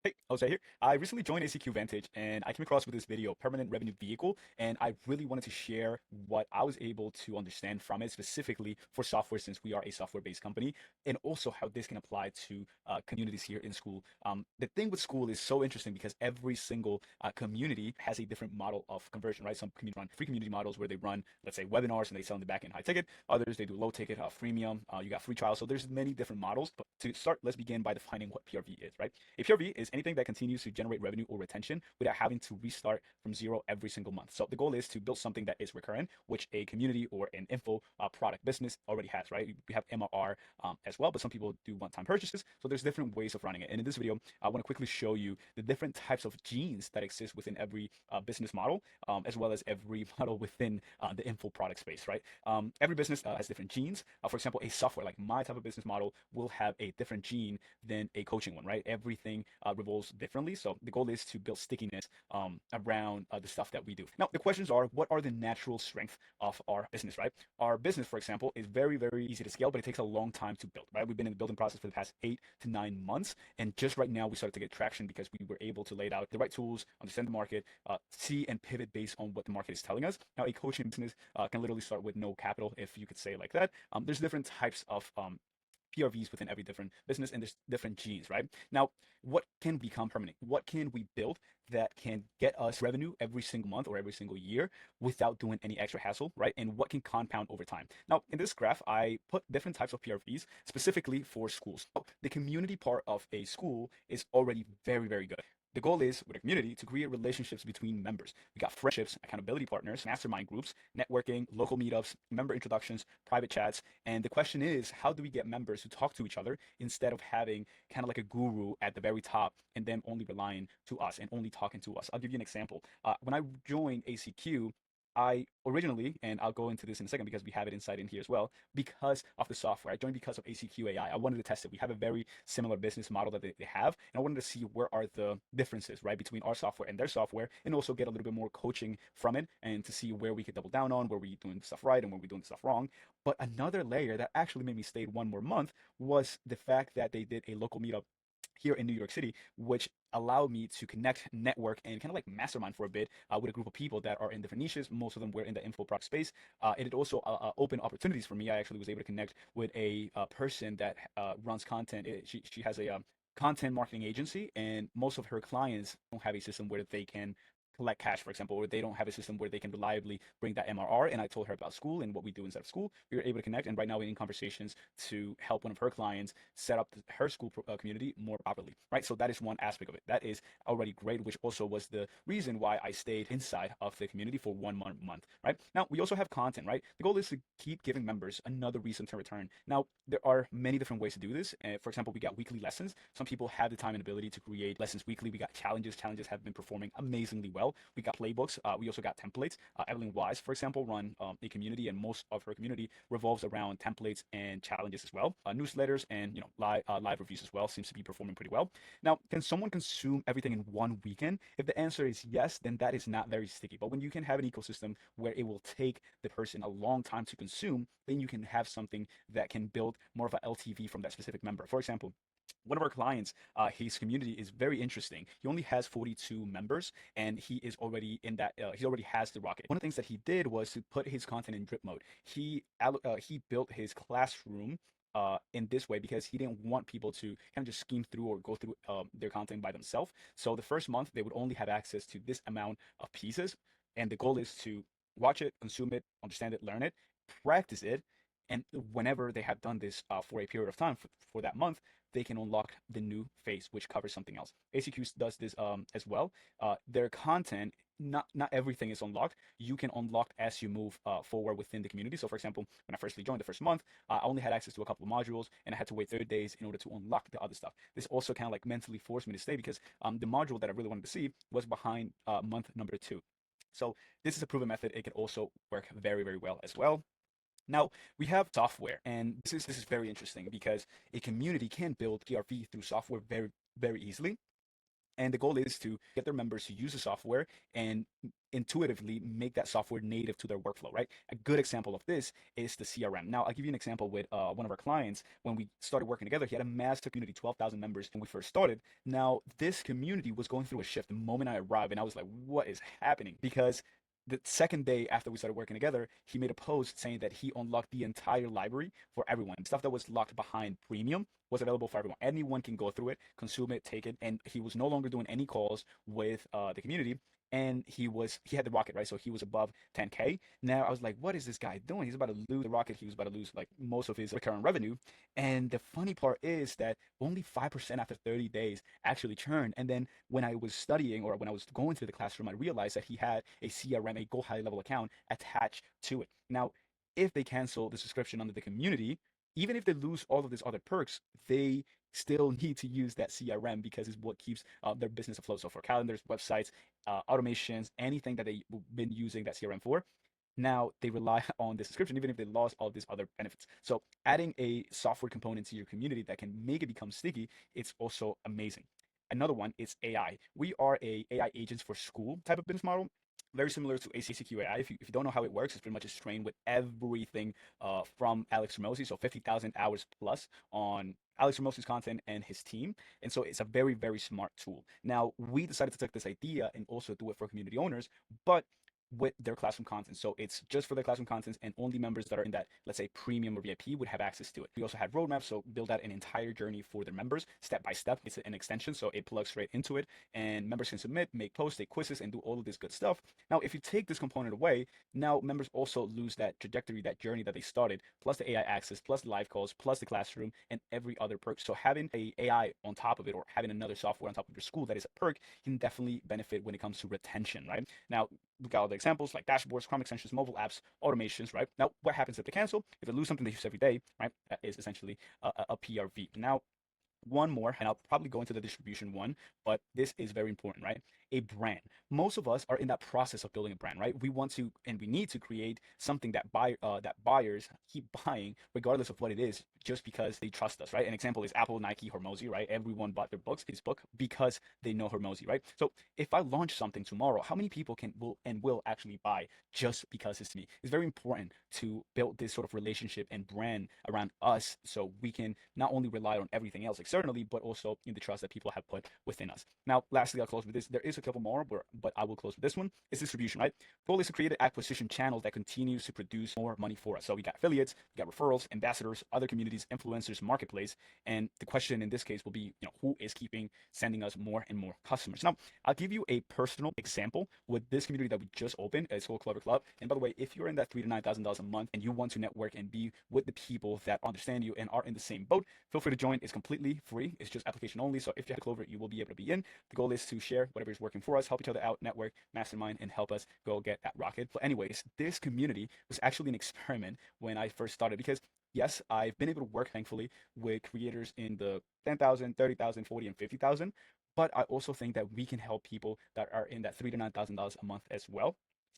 Hey, Jose here. I recently joined ACQ Vantage and I came across with this video, Permanent Revenue Vehicle, and I really wanted to share what I was able to understand from it, specifically for software, since we are a software-based company, and also how this can apply to communities here in Skool. The thing with Skool is so interesting because every single community has a different model of conversion, right? Some communities run free community models where they run, let's say, webinars and they sell in the back end high ticket. Others, they do low ticket, freemium. You got free trials. So there's many different models. But to start, let's begin by defining what PRV is, right? A PRV is anything that continues to generate revenue or retention without having to restart from zero every single month. So the goal is to build something that is recurrent, which a community or an info product business already has, right? We have MRR as well, but some people do one-time purchases. So there's different ways of running it. And in this video, I want to quickly show you the different types of genes that exist within every business model, as well as every model within the info product space, right? Every business has different genes. For example, a software like my type of business model will have a different gene than a coaching one, right? Everything revolves differently. So the goal is to build stickiness around the stuff that we do. Now, the questions are, what are the natural strengths of our business, right? Our business, for example, is very, very easy to scale, but it takes a long time to build, right? We've been in the building process for the past 8 to 9 months. And just right now, we started to get traction because we were able to lay out the right tools, understand the market, see and pivot based on what the market is telling us. Now, a coaching business can literally start with no capital, if you could say it like that. There's different types of PRVs within every different business, and there's different genes, right? Now, what can become permanent? What can we build that can get us revenue every single month or every single year without doing any extra hassle, right? And what can compound over time? Now, in this graph, I put different types of PRVs specifically for schools. So the community part of a school is already very, very good. The goal is with a community to create relationships between members. We got friendships, accountability partners, mastermind groups, networking, local meetups, member introductions, private chats. And the question is, how do we get members to talk to each other instead of having kind of like a guru at the very top and them only relying to us and only talking to us? I'll give you an example. When I joined ACQ, I originally, and I'll go into this in a second because we have it inside in here as well, because of the software. I joined because of ACQ AI. I wanted to test it. We have a very similar business model that they have, and I wanted to see where are the differences, right, between our software and their software, and also get a little bit more coaching from it and to see where we could double down on, where we're doing stuff right and where we're doing stuff wrong. But another layer that actually made me stay one more month was the fact that they did a local meetup here in New York City, which allowed me to connect, network, and kind of like mastermind for a bit with a group of people that are in different niches. Most of them were in the info product space. It also opened opportunities for me. I actually was able to connect with a person that runs content. She has a content marketing agency, and most of her clients don't have a system where they can collect cash, for example, or they don't have a system where they can reliably bring that MRR. And I told her about Skool and what we do inside of Skool. We were able to connect, and right now we're in conversations to help one of her clients set up her Skool community more properly, right? So that is one aspect of it. That is already great, which also was the reason why I stayed inside of the community for 1 month, right? Now, we also have content, right? The goal is to keep giving members another reason to return. Now, there are many different ways to do this. For example, we got weekly lessons. Some people have the time and ability to create lessons weekly. We got challenges. Challenges have been performing amazingly well. We got playbooks. We also got templates. Evelyn Wise, for example, run a community, and most of her community revolves around templates and challenges as well. Newsletters and live reviews as well seems to be performing pretty well. Now, can someone consume everything in one weekend? If the answer is yes, then that is not very sticky. But when you can have an ecosystem where it will take the person a long time to consume, then you can have something that can build more of a LTV from that specific member. For example, one of our clients, his community is very interesting. He only has 42 members, and he is already in that. He already has the rocket. One of the things that he did was to put his content in drip mode. He built his classroom in this way because he didn't want people to kind of just scheme through or go through their content by themselves. So the first month they would only have access to this amount of pieces, and the goal is to watch it, consume it, understand it, learn it, practice it, and whenever they have done this for a period of time for that month, they can unlock the new phase, which covers something else. ACQ does this as well. Their content, not everything is unlocked. You can unlock as you move forward within the community. So, for example, when I firstly joined the first month, I only had access to a couple of modules, and I had to wait 30 days in order to unlock the other stuff. This also kind of like mentally forced me to stay because the module that I really wanted to see was behind month number 2. So this is a proven method. It can also work very, very well as well. Now we have software, and this is very interesting because a community can build PRV through software very, very easily. And the goal is to get their members to use the software and intuitively make that software native to their workflow, right? A good example of this is the CRM. Now, I'll give you an example with one of our clients. When we started working together, he had a massive community, 12,000 members when we first started. Now, this community was going through a shift the moment I arrived, and I was like, what is happening? Because the second day after we started working together, he made a post saying that he unlocked the entire library for everyone. Stuff that was locked behind premium was available for everyone. Anyone can go through it, consume it, take it, and he was no longer doing any calls with the community. And he had the rocket, right? So he was above 10K. Now I was like, what is this guy doing? He's about to lose the rocket. He was about to lose like most of his recurring revenue. And the funny part is that only 5% after 30 days actually churned. And then when I was studying or when I was going through the classroom, I realized that he had a CRM, a Go High Level account attached to it. Now, if they cancel the subscription under the community, even if they lose all of these other perks, they still need to use that CRM because it's what keeps their business afloat. So for calendars, websites, automations, anything that they've been using that CRM for, now they rely on the subscription, even if they lost all these other benefits. So adding a software component to your community that can make it become sticky, it's also amazing. Another one is AI. We are a AI agents for school type of business model, very similar to ACQ AI. If you don't know how it works, it's pretty much just trained with everything from Alex Ramosi, so 50,000 hours plus on Alex Ramosi's content and his team. And so it's a very, very smart tool. Now, we decided to take this idea and also do it for community owners, but with their classroom content. So it's just for their classroom contents, and only members that are in that, let's say, premium or VIP would have access to it. We also had roadmaps, so build out an entire journey for their members, step by step. It's an extension, so it plugs straight into it, and members can submit, make posts, take quizzes, and do all of this good stuff. Now, if you take this component away, now members also lose that trajectory, that journey that they started, plus the AI access, plus the live calls, plus the classroom, and every other perk. So having a AI on top of it, or having another software on top of your school that is a perk, can definitely benefit when it comes to retention, right? Now, we got all the examples like dashboards, Chrome extensions, mobile apps, automations, right? Now, what happens if they cancel? If they lose something they use every day, right? That is essentially a PRV. Now, one more, and I'll probably go into the distribution one, but this is very important, right? A brand. Most of us are in that process of building a brand, right? We want to and we need to create something that buyers keep buying regardless of what it is, just because they trust us, right? An example is Apple, Nike, Hormozy, right? Everyone bought his book, because they know Hormozy, right? So if I launch something tomorrow, how many people will actually buy just because it's me? It's very important to build this sort of relationship and brand around us, so we can not only rely on everything else externally, but also in the trust that people have put within us. Now, lastly, I'll close with this. There is a couple more, but I will close with this one. It's distribution, right? Goal is to create an acquisition channel that continues to produce more money for us. So we got affiliates, we got referrals, ambassadors, other communities, influencers, marketplace. And the question in this case will be, who is sending us more and more customers? Now, I'll give you a personal example with this community that we just opened at Skool Clever Club. And by the way, if you're in that $3,000 to $9,000 a month and you want to network and be with the people that understand you and are in the same boat, feel free to join. It's completely free. It's just application only. So if you have Clover, you will be able to be in. The goal is to share whatever is working for us, help each other out, network, mastermind, and help us go get that rocket. But anyways, this community was actually an experiment when I first started, because yes, I've been able to work, thankfully, with creators in the 10,000, 30,000, 40, and 50,000. But I also think that we can help people that are in that $3,000 to $9,000 a month as well.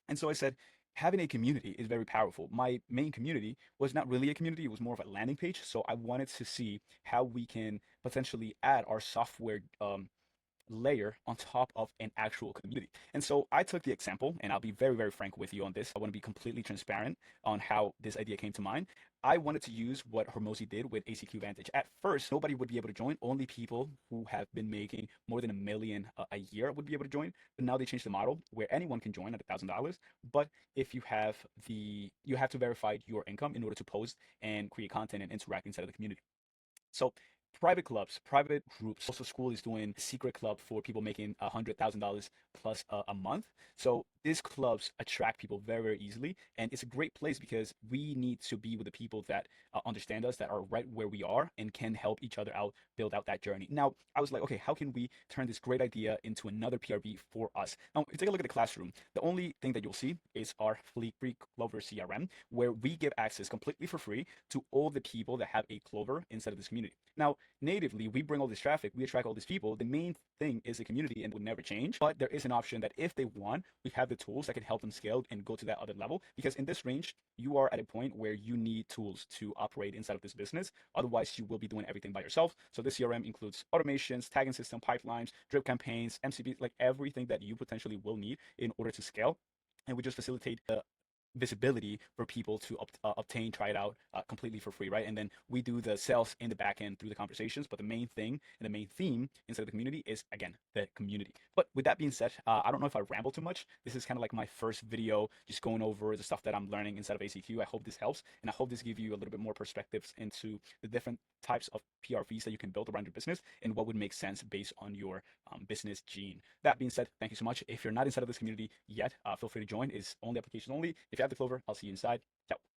And so I said, having a community is very powerful. My main community was not really a community, it was more of a landing page. So I wanted to see how we can potentially add our software layer on top of an actual community. And so I took the example, and I'll be very, very frank with you on this. I want to be completely transparent on how this idea came to mind. I wanted to use what Hormozy did with ACQ Vantage. At first, nobody would be able to join. Only people who have been making more than $1 million a year would be able to join. But now they changed the model where anyone can join at $1,000. But if you have to verify your income in order to post and create content and interact inside of the community. So private clubs, private groups. Also, Skool is doing a secret club for people making $100,000 plus a month. So these clubs attract people very, very easily, and it's a great place because we need to be with the people that understand us, that are right where we are, and can help each other out, build out that journey. Now, I was like, okay, how can we turn this great idea into another PRV for us? Now, if you take a look at the classroom, the only thing that you'll see is our free Clover CRM, where we give access completely for free to all the people that have a Clover inside of this community. Now, natively, we bring all this traffic, we attract all these people. The main thing is the community and would never change. But there is an option that if they want, we have the tools that can help them scale and go to that other level. Because in this range, you are at a point where you need tools to operate inside of this business. Otherwise, you will be doing everything by yourself. So this CRM includes automations, tagging system, pipelines, drip campaigns, MCP, like everything that you potentially will need in order to scale. And we just facilitate the visibility for people to obtain, try it out completely for free, right? And then we do the sales in the back end through the conversations. But the main thing and the main theme inside of the community is, again, the community. But with that being said, I don't know if I ramble too much. This is kind of like my first video, just going over the stuff that I'm learning inside of ACQ. I hope this helps, and I hope this gives you a little bit more perspectives into the different types of PRVs that you can build around your business and what would make sense based on your business gene. That being said, thank you so much. If you're not inside of this community yet, feel free to join. It's only application only. If you have the Clover, I'll see you inside. Ciao.